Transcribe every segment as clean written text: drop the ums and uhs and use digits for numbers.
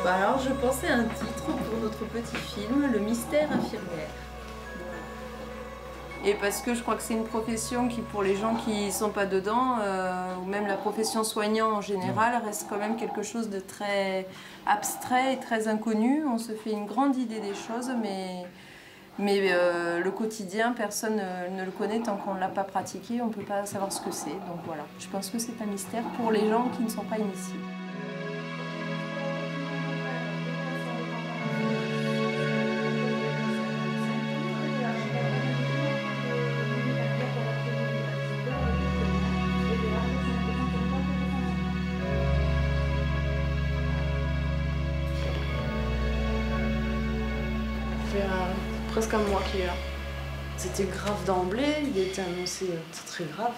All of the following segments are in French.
Bah alors je pensais à un titre pour notre petit film, Le mystère infirmière. Et parce que je crois que c'est une profession qui, pour les gens qui ne sont pas dedans, ou même la profession soignant en général, reste quand même quelque chose de très abstrait et très inconnu. On se fait une grande idée des choses, mais le quotidien, personne ne le connaît tant qu'on ne l'a pas pratiqué, on ne peut pas savoir ce que c'est. Donc voilà, je pense que c'est un mystère pour les gens qui ne sont pas initiés. Presque un mois qu'il est là. C'était grave d'emblée, il était annoncé très grave.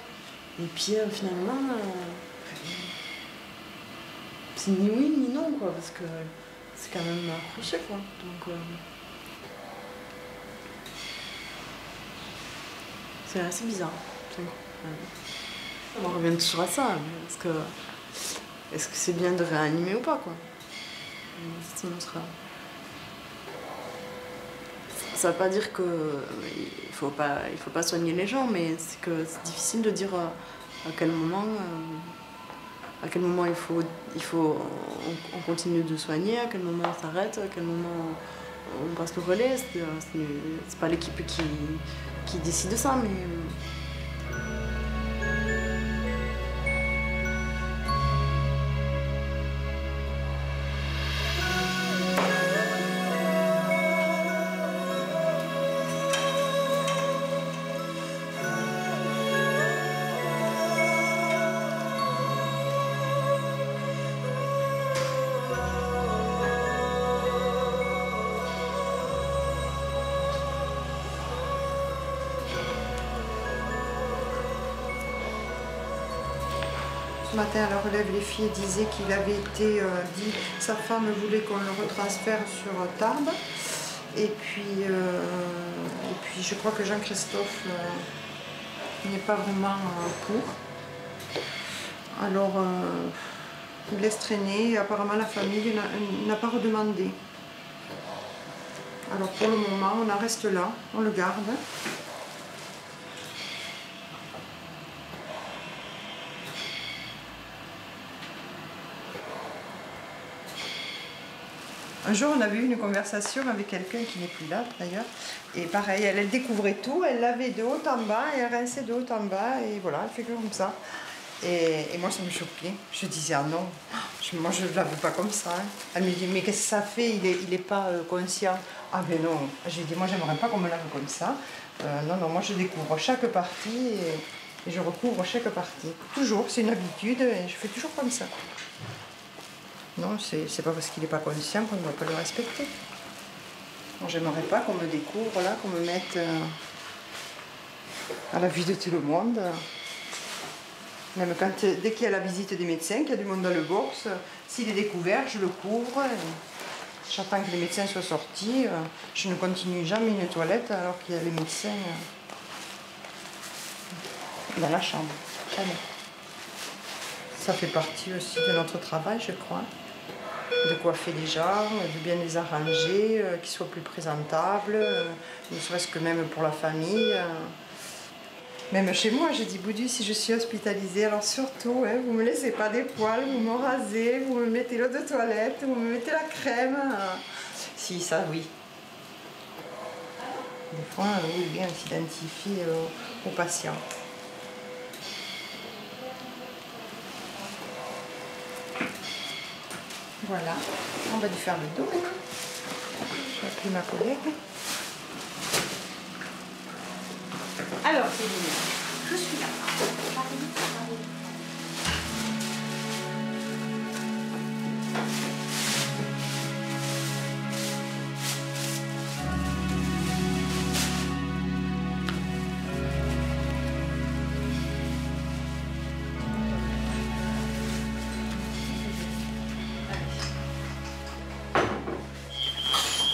Et puis finalement, c'est ni oui ni non quoi, parce que c'est quand même accroché quoi. Donc c'est assez bizarre. On revient toujours à ça, parce que est-ce que c'est bien de réanimer ou pas quoi? Sinon, ça ne veut pas dire qu'il ne faut pas soigner les gens, mais c'est que c'est difficile de dire à quel moment on continue de soigner, à quel moment on s'arrête, à quel moment on passe le relais. C'est pas l'équipe qui décide de ça, mais... Ce matin, à la relève, les filles disaient qu'il avait été dit, sa femme voulait qu'on le retransfère sur Tarbes. Et puis je crois que Jean-Christophe n'est pas vraiment pour. Alors, il laisse traîner. Apparemment, la famille n'a pas redemandé. Alors, pour le moment, on en reste là, on le garde. Un jour, on avait eu une conversation avec quelqu'un qui n'est plus là, d'ailleurs. Et pareil, elle découvrait tout, elle lavait de haut en bas, et elle rinçait de haut en bas, et voilà, elle fait que comme ça. Et moi, ça me choquait. Je disais, ah non, moi, je ne lave pas comme ça. Hein. Elle me dit, mais qu'est-ce que ça fait? Il est pas conscient. Ah ben non. J'ai dit, moi, j'aimerais pas qu'on me lave comme ça. Non, moi, je découvre chaque partie, et je recouvre chaque partie. Toujours, c'est une habitude, et je fais toujours comme ça. Non, c'est pas parce qu'il n'est pas conscient qu'on ne doit pas le respecter. J'aimerais pas qu'on me découvre là, qu'on me mette à la vue de tout le monde. Même dès qu'il y a la visite des médecins, qu'il y a du monde dans le box, s'il est découvert, je le couvre. J'attends que les médecins soient sortis. Je ne continue jamais une toilette alors qu'il y a les médecins dans la chambre. Jamais. Ça fait partie aussi de notre travail, je crois. De coiffer les gens, de bien les arranger, qu'ils soient plus présentables, ne serait-ce que même pour la famille. Même chez moi, j'ai dit, Boudu, si je suis hospitalisée, alors surtout, hein, vous ne me laissez pas des poils, vous me rasez, vous me mettez l'eau de toilette, vous me mettez la crème. Si, ça, oui. Des fois, oui, bien, on s'identifie aux patients. Voilà, on va lui faire le dos maintenant. Je vais appeler ma collègue. Alors, Céline, je suis là.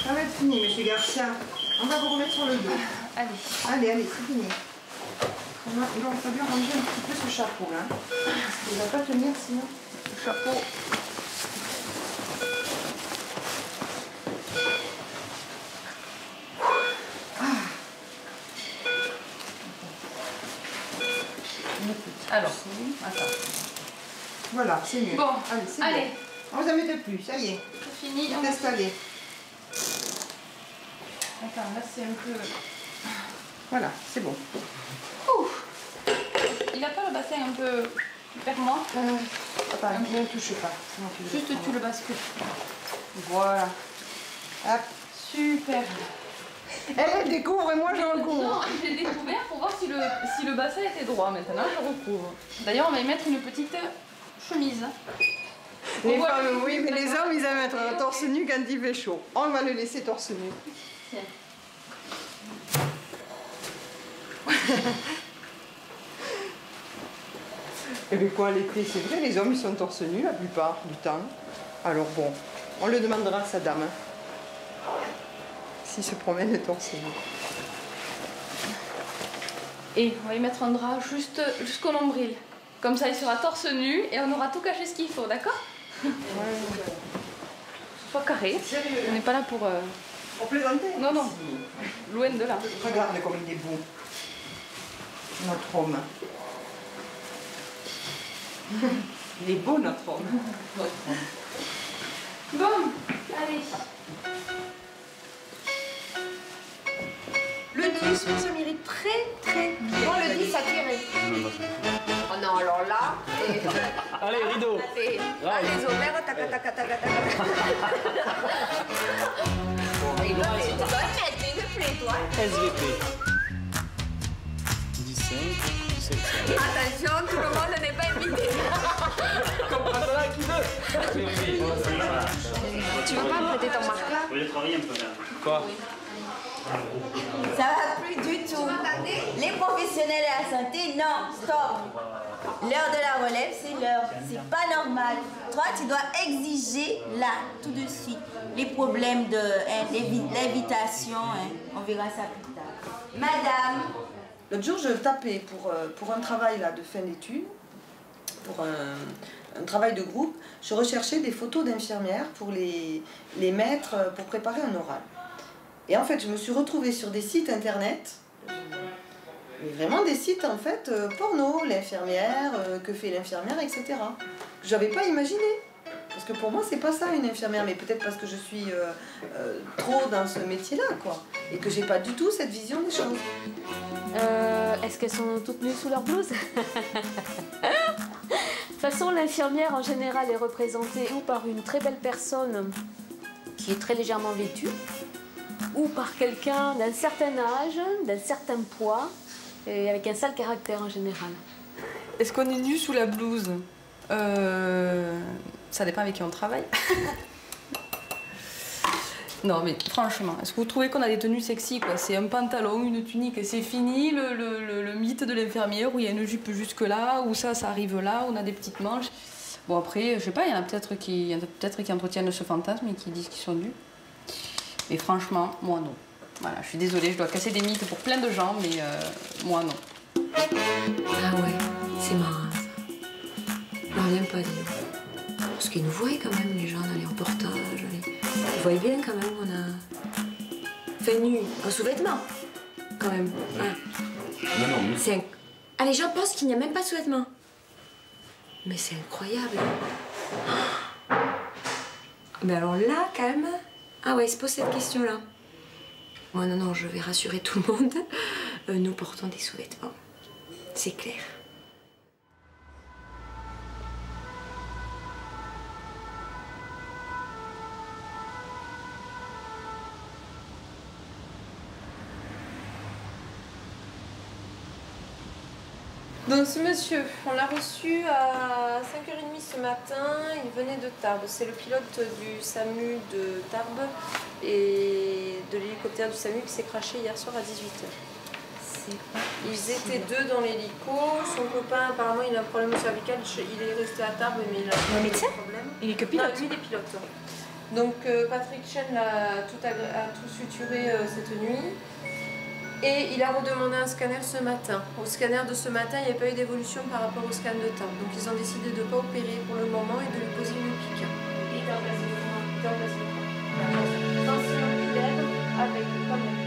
Ça va être fini, monsieur Garcia. On va vous remettre sur le dos. Allez, c'est fini. Il va falloir ranger un petit peu ce chapeau là. Il ne va pas tenir sinon. Le chapeau. Alors, attends. Voilà, c'est mieux. Bon, allez, c'est allez. bon. On ne met plus, ça y est. C'est fini. On teste aller. Attends, là c'est un peu... Voilà, c'est bon. Ouh. Il a pas le bassin un peu vers moi? Attends, ne touche pas. Juste tu le bascules. Voilà. Hop. Super. Elle découvre et moi je recouvre. Non, je l'ai découvert pour voir si le bassin était droit. Maintenant, je recouvre. D'ailleurs, on va y mettre une petite chemise. Les femmes, oui, mais les hommes, ils aiment être torse nu quand il fait chaud. On va le laisser torse nu. Tiens. Et bien quoi, l'été, c'est vrai, les hommes, ils sont torse nu la plupart du temps. Alors bon, on le demandera à sa dame. S'il se promène torse nu. Et on va y mettre un drap juste jusqu'au nombril. Comme ça, il sera torse nu et on aura tout caché ce qu'il faut, d'accord? Ouais. Soit carré. On n'est pas là pour... Pour plaisanter? Non, non. Loin de là. Regarde comme il est beau. Notre homme. Il est beau, notre homme. Bon, allez. Le 10, ça mérite très bien. Bon, le 10, ça tirait. Oh non, alors là. Allez, rideau. Et là, les ovaires, tac, tac, tac, tac, tac. Il doit mettre une plaie, toi. SVP. 15, 17. Attention, tout le monde n'est pas invité. Tu veux pas me prêter ton marque-là? Vous voulez travailler un peu là? Quoi? Ça va plus du tout. Les professionnels de la santé, non, stop. L'heure de la relève, c'est l'heure. C'est pas normal. Toi, tu dois exiger là, tout de suite. Les problèmes de l'invitation, on verra ça plus tard. Madame. L'autre jour, je tapais pour un travail là, de fin d'études, pour un travail de groupe. Je recherchais des photos d'infirmières pour les mettre pour préparer un oral. Et en fait, je me suis retrouvée sur des sites internet, mais vraiment des sites en fait porno, l'infirmière, que fait l'infirmière, etc. Que j'avais pas imaginé. Parce que pour moi, c'est pas ça une infirmière, mais peut-être parce que je suis trop dans ce métier-là, quoi. Et que j'ai pas du tout cette vision des choses. Est-ce qu'elles sont toutes nues sous leur blouse? De toute façon, l'infirmière en général est représentée ou par une très belle personne qui est très légèrement vêtue, ou par quelqu'un d'un certain âge, d'un certain poids, et avec un sale caractère en général. Est-ce qu'on est nu sous la blouse? Ça dépend avec qui on travaille. Non mais franchement, est-ce que vous trouvez qu'on a des tenues sexy quoi? C'est un pantalon, une tunique, c'est fini le mythe de l'infirmière où il y a une jupe jusque là, où ça arrive là, où on a des petites manches. Bon après, je sais pas, il y en a peut-être qui entretiennent ce fantasme et qui disent qu'ils sont nus. Mais franchement, moi non. Voilà, je suis désolée, je dois casser des mythes pour plein de gens, mais moi non. Ah ouais, c'est marrant ça. On rien pas dire. Parce qu'ils nous voient quand même, les gens, dans les reportages. Ils voient bien quand même, on a fait nu, en sous-vêtements, quand même. Non, non, mais... Ah, les gens pensent qu'il n'y a même pas de sous-vêtements. Mais c'est incroyable. Mais alors là, quand même... Ah ouais, il se pose cette question-là. Moi, non, je vais rassurer tout le monde. Nous portons des sous-vêtements. C'est clair. Donc ce monsieur, on l'a reçu à 5h30 ce matin, il venait de Tarbes. C'est le pilote du SAMU de Tarbes et de l'hélicoptère du SAMU qui s'est crashé hier soir à 18h. Ils étaient deux dans l'hélico, son copain apparemment il a un problème au cervical, il est resté à Tarbes mais il a Un médecin? problème. Il est que pilote? Non, lui il est pilote. Donc Patrick Chen a tout suturé cette nuit. Et il a redemandé un scanner ce matin. Au scanner de ce matin, il n'y a pas eu d'évolution par rapport au scan de Tarbes. Donc ils ont décidé de ne pas opérer pour le moment et de lui poser une pique. Il est en place de tension idem avec comme une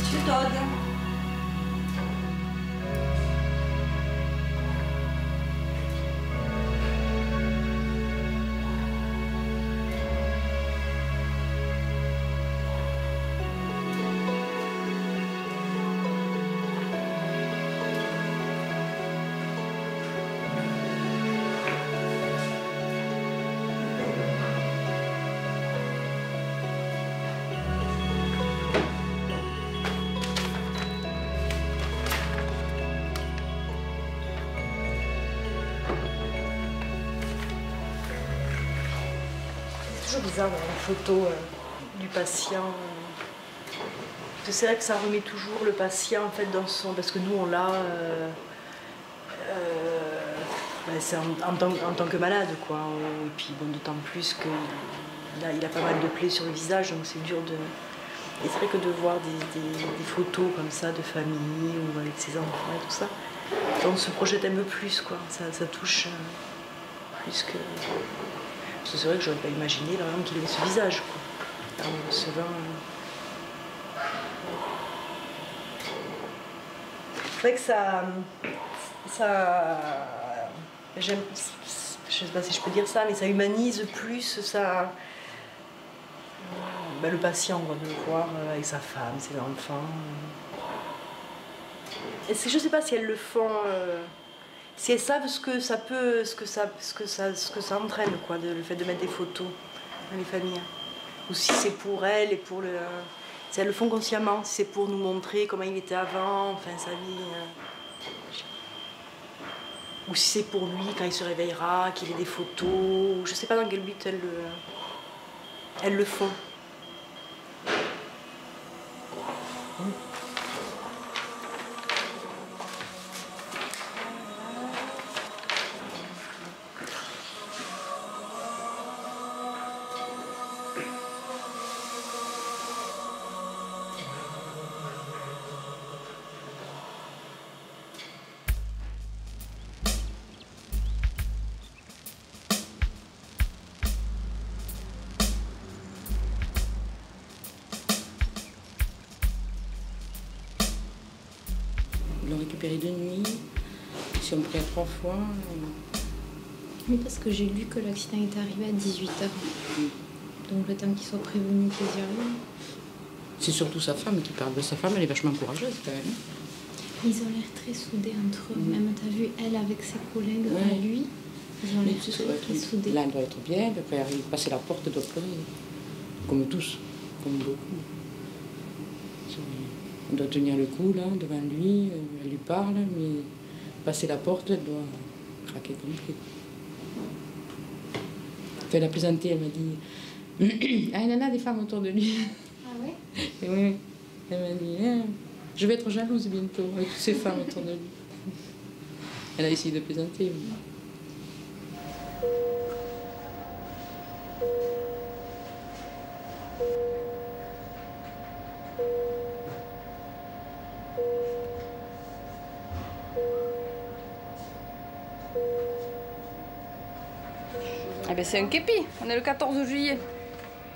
Je t'aide. toujours bizarre d'avoir une photo du patient. C'est vrai que ça remet toujours le patient en fait dans son... Parce que nous on l'a... c'est en tant que malade quoi. Et puis bon, d'autant plus qu'il a pas mal de plaies sur le visage, donc c'est dur de... Et c'est vrai que de voir des photos comme ça de famille ou avec ses enfants et tout ça, on se projette un peu plus quoi. Ça touche plus que... Parce que c'est vrai que j'aurais pas imaginé par exemple qu'il ait ce visage quoi. En recevant... C'est vrai que j'aime, je sais pas si je peux dire ça, mais ça humanise plus le patient, de le voir avec sa femme, ses enfants. Et je sais pas si elles le font, si elles savent ce que ça peut, ce que ça entraîne, quoi, le fait de mettre des photos dans les familles. Ou si c'est pour elles et pour le... Si elles le font consciemment, si c'est pour nous montrer comment il était avant, enfin sa vie. Ou si c'est pour lui, quand il se réveillera, qu'il ait des photos. Je sais pas dans quel but elles le font. Ils l'ont récupéré de nuit, ils sont pris à 3 fois. Oui, parce que j'ai lu que l'accident est arrivé à 18h. Donc le temps qu'il soit prévenu qu'ils y arrivent. C'est surtout sa femme qui parle. Sa femme, elle est vachement courageuse quand même. Ils ont l'air très soudés entre eux. Même, t'as vu, elle avec ses collègues à lui, ils ont l'air très soudés. Là, elle doit être bien, puis après, elle passer la porte, elle doit pleurer. Comme tous, comme beaucoup. Elle doit tenir le coup, là, devant lui, elle lui parle, mais passer la porte, elle doit craquer complet. Elle a plaisanté, elle m'a dit ah, il y en a des femmes autour de lui. Ah ouais? Et oui, elle m'a dit je vais être jalouse bientôt avec toutes ces femmes autour de lui. Elle a essayé de plaisanter. Eh ben c'est un képi, on est le 14 juillet.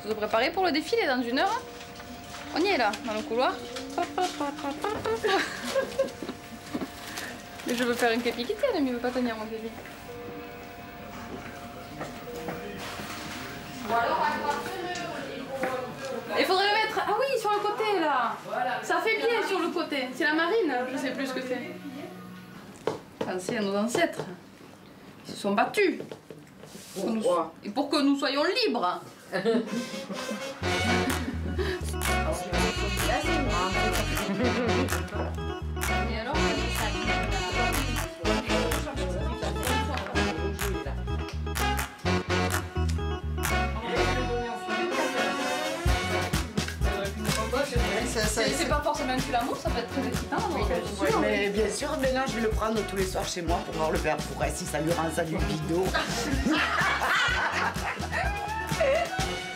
Vous vous préparez pour le défilé dans 1 heure. On y est là, dans le couloir. Mais je veux faire un képi qui tienne, mais il veut pas tenir mon képi. Il faudrait le mettre, ah oui, sur le côté là. Ça fait bien sur le côté. C'est la marine, je sais plus ce que c'est. C'est nos ancêtres. Ils se sont battus. Et pour que nous soyons libres. C'est pas forcément que l'amour, ça peut être très excitant. Mais bien sûr, maintenant je vais le prendre tous les soirs chez moi pour voir le père Fouret si ça lui rend sa libido.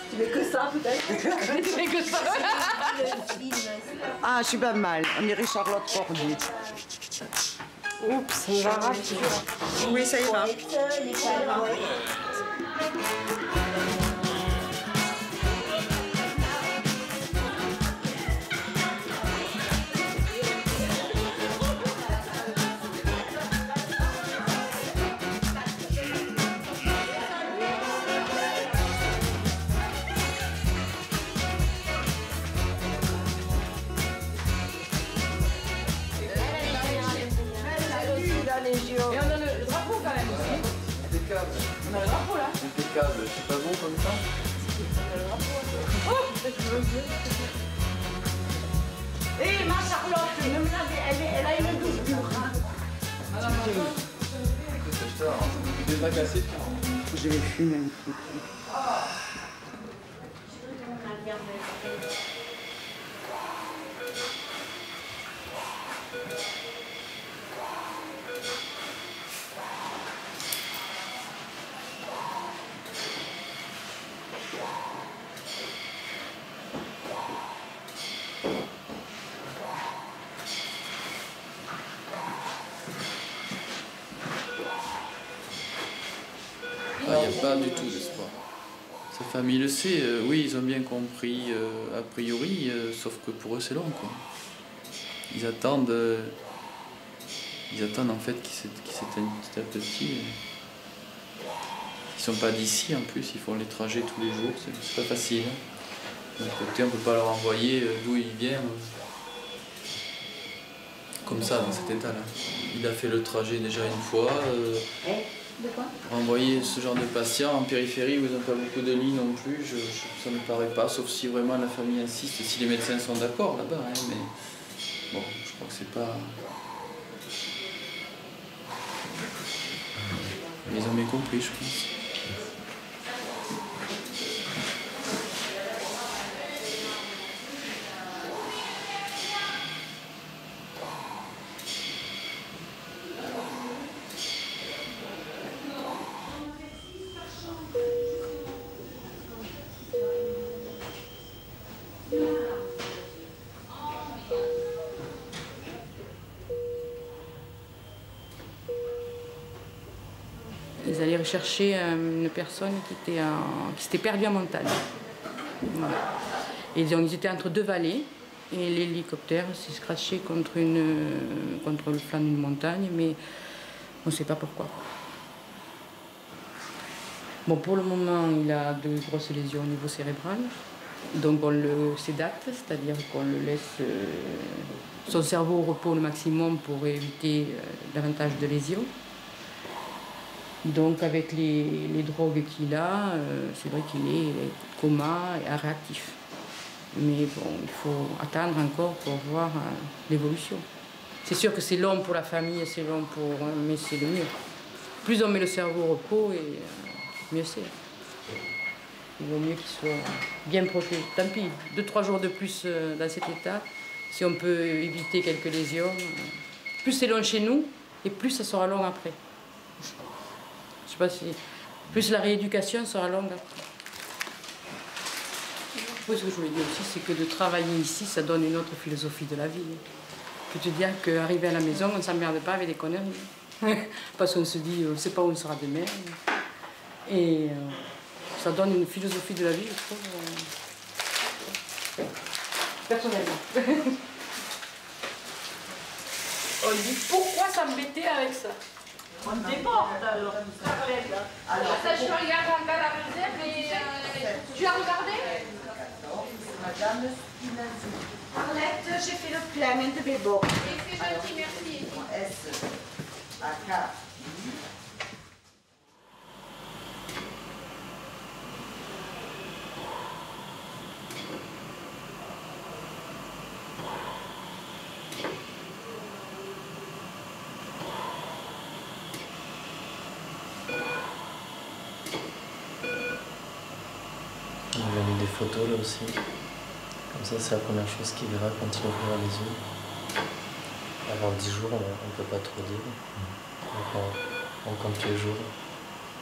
Tu fais que ça peut-être? Tu fais que ça. Ah, je suis pas mal. On dirait Charlotte Corday. Oups, ça va rater. Oui, ça ira. Et on a le drapeau quand même aussi. Impeccable. On a le drapeau là. Impeccable, c'est pas bon comme ça? On a le drapeau. Oh, hé, ma Charlotte, elle a une doublure. Il n'est pas cassé. Je vais fumer un Ah, il n'y a pas du tout d'espoir. Sa famille le sait, oui, ils ont bien compris a priori, sauf que pour eux c'est long, quoi. Ils attendent en fait qu'ils s'éteignent petit à petit. Ils sont pas d'ici en plus, ils font les trajets tous les jours, c'est pas facile. D'un côté, on peut pas leur envoyer d'où ils viennent. Comme ça, dans cet état-là. Il a fait le trajet déjà une fois. Envoyer ce genre de patients en périphérie où ils n'ont pas beaucoup de lits non plus, ça ne me paraît pas, sauf si vraiment la famille insiste, si les médecins sont d'accord là-bas. Hein, mais bon, je crois que c'est pas... Mais ils ont bien compris, je pense. Ils allaient rechercher une personne qui s'était perdue en montagne. Voilà. Et donc ils étaient entre deux vallées et l'hélicoptère s'est scratché contre le flanc d'une montagne, mais on ne sait pas pourquoi. Bon, pour le moment, il a de grosses lésions au niveau cérébral. Donc on le sédate, c'est-à-dire qu'on le laisse son cerveau au repos le maximum pour éviter davantage de lésions. Donc avec les drogues qu'il a, c'est vrai qu'il est coma et réactif. Mais bon, il faut attendre encore pour voir l'évolution. C'est sûr que c'est long pour la famille, c'est long pour... mais c'est le mieux. Plus on met le cerveau au repos, et mieux c'est. Il vaut mieux qu'il soit bien protégé. Tant pis, 2-3 jours de plus dans cet état, si on peut éviter quelques lésions. Plus c'est long chez nous, et plus ça sera long après. Je sais pas si... Plus la rééducation sera longue après. Oui, ce que je voulais dire aussi, c'est que de travailler ici, ça donne une autre philosophie de la vie. Je peux te dire qu'arriver à la maison, on ne s'emmerde pas avec des conneries. Parce qu'on se dit, on ne sait pas où on sera demain. Et ça donne une philosophie de la vie, je trouve, personnellement. On dit, pourquoi s'embêter avec ça? On déborde alors. Alors, ça, je regarde encore la réserve et tu l'as regardé? Madame Spinazzi. Arlette, j'ai fait le plein de bébé. C'est gentil, merci. S-A-K. Il a mis des photos là aussi. Comme ça, c'est la première chose qu'il verra quand il ouvrira les yeux. Avant 10 jours, on ne peut pas trop dire. Donc on compte les jours.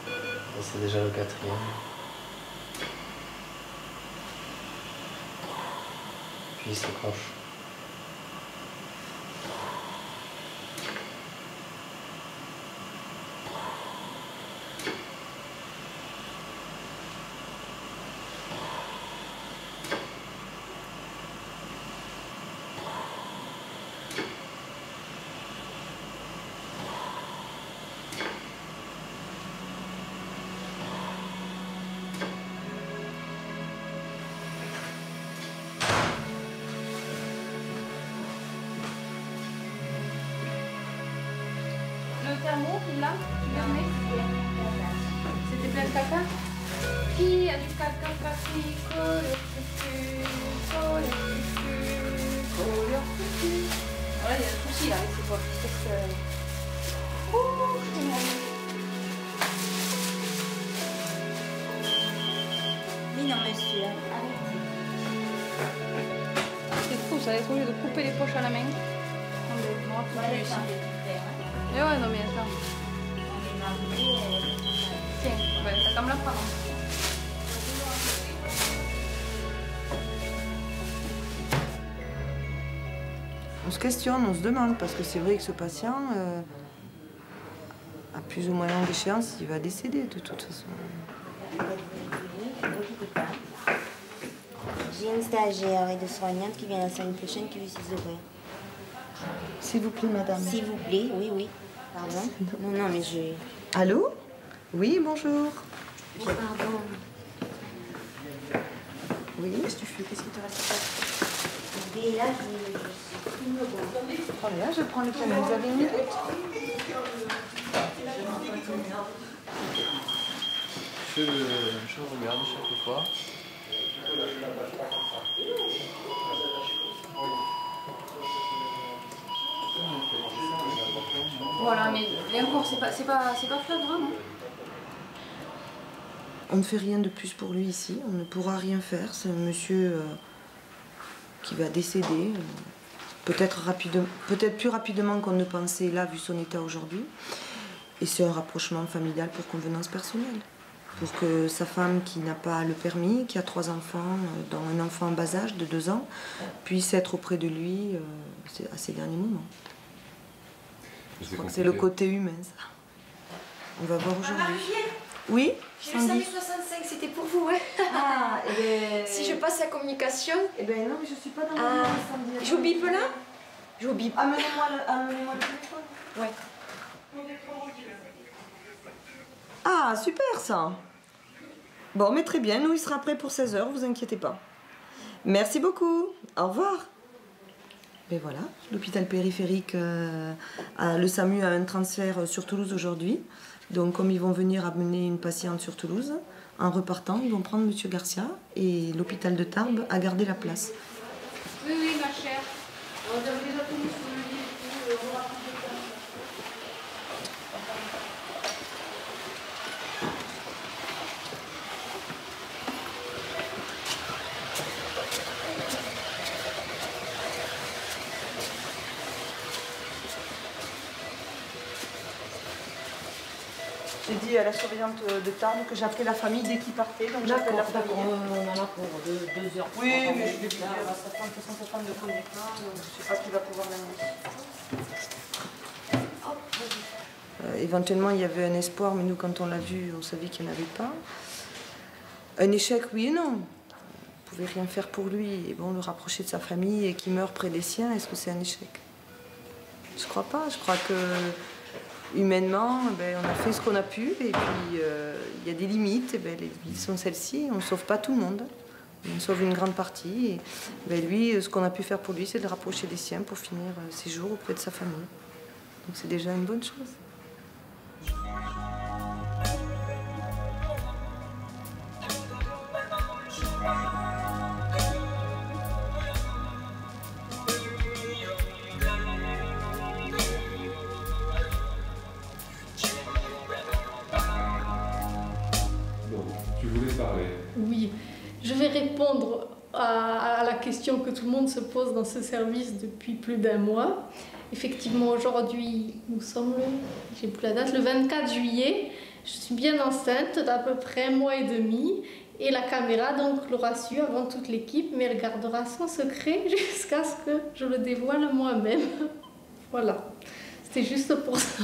Et c'est déjà le 4e. Puis il s'accroche. Le thermo, là, tu le mets? C'était plein de caca? Qui a du caca classique? Le fufu, le fufu. Voilà, il y a un souci là, c'est quoi? Qu'est-ce que... Ouh, c'est bon. Mais non, monsieur, arrêtez. C'est fou, ça va être obligé de couper les poches à la main. Attendez, on va couper ici. Mais ouais, non mais attends. Tiens, ouais, ça comme la prendre. On se questionne, on se demande, parce que c'est vrai que ce patient a plus ou moins longue échéance, il va décéder de toute façon. J'ai une stagiaire et de soignante qui vient la semaine prochaine qui veut s'isoler. S'il vous plaît, madame. S'il vous plaît, oui. Pardon. Non, mais je... Allô? Oui, bonjour. Oh, pardon. Oui, qu'est-ce que tu fais? Qu'est-ce qui te reste à faire? Et là, je prends le piano. Vous avez une minute? Je regarde chaque fois. Voilà, mais encore, c'est pas flagrant, non? On ne fait rien de plus pour lui ici. On ne pourra rien faire. C'est un monsieur qui va décéder. Peut-être plus rapidement qu'on ne pensait là, vu son état aujourd'hui. Et c'est un rapprochement familial pour convenance personnelle. Pour que sa femme, qui n'a pas le permis, qui a 3 enfants, dont un enfant en bas âge de 2 ans, puisse être auprès de lui à ses derniers moments. Je crois que c'est le côté humain, ça. On va voir aujourd'hui. Oui, j'ai le SAMU 65, c'était pour vous, ouais. Ah, et Si je passe la communication... Eh ben non, mais je suis pas dans le samedi. Je vous bip là? Je vous bip. Amenez-moi le téléphone. Ouais. Ah, super ça. Bon, mais très bien, nous, il sera prêt pour 16 h, vous inquiétez pas. Merci beaucoup. Au revoir. Ben voilà, l'hôpital périphérique, le SAMU a un transfert sur Toulouse aujourd'hui. Donc, comme ils vont venir amener une patiente sur Toulouse, en repartant, ils vont prendre M. Garcia et l'hôpital de Tarbes a gardé la place. Oui, ma chère. J'ai dit à la surveillante de Tarbes que j'appelais la famille dès qu'ils partaient, donc j'appelle la famille. On en a pour 2 heures. Oui, mais je vais lui dire, de toute façon, cette femme ne connaît pas, donc je ne sais pas qui va pouvoir l'amener. Éventuellement, il y avait un espoir, mais nous, quand on l'a vu, on savait qu'il n'y en avait pas. Un échec, oui et non. On ne pouvait rien faire pour lui. Et bon, le rapprocher de sa famille et qu'il meure près des siens, est-ce que c'est un échec? Je ne crois pas. Je crois que humainement, on a fait ce qu'on a pu. Et puis, il y a des limites. Et les limites sont celles-ci. On ne sauve pas tout le monde. On sauve une grande partie. Et lui, ce qu'on a pu faire pour lui, c'est de le rapprocher des siens pour finir ses jours auprès de sa famille. Donc c'est déjà une bonne chose. Tu voulais parler? Oui, je vais répondre à la question que tout le monde se pose dans ce service depuis plus d'1 mois. Effectivement, aujourd'hui, nous sommes j'ai plus la date, le 24 juillet. Je suis bien enceinte d'à peu près 1 mois et demi. Et la caméra donc l'aura su avant toute l'équipe, mais elle gardera son secret jusqu'à ce que je le dévoile moi-même. Voilà, c'était juste pour ça.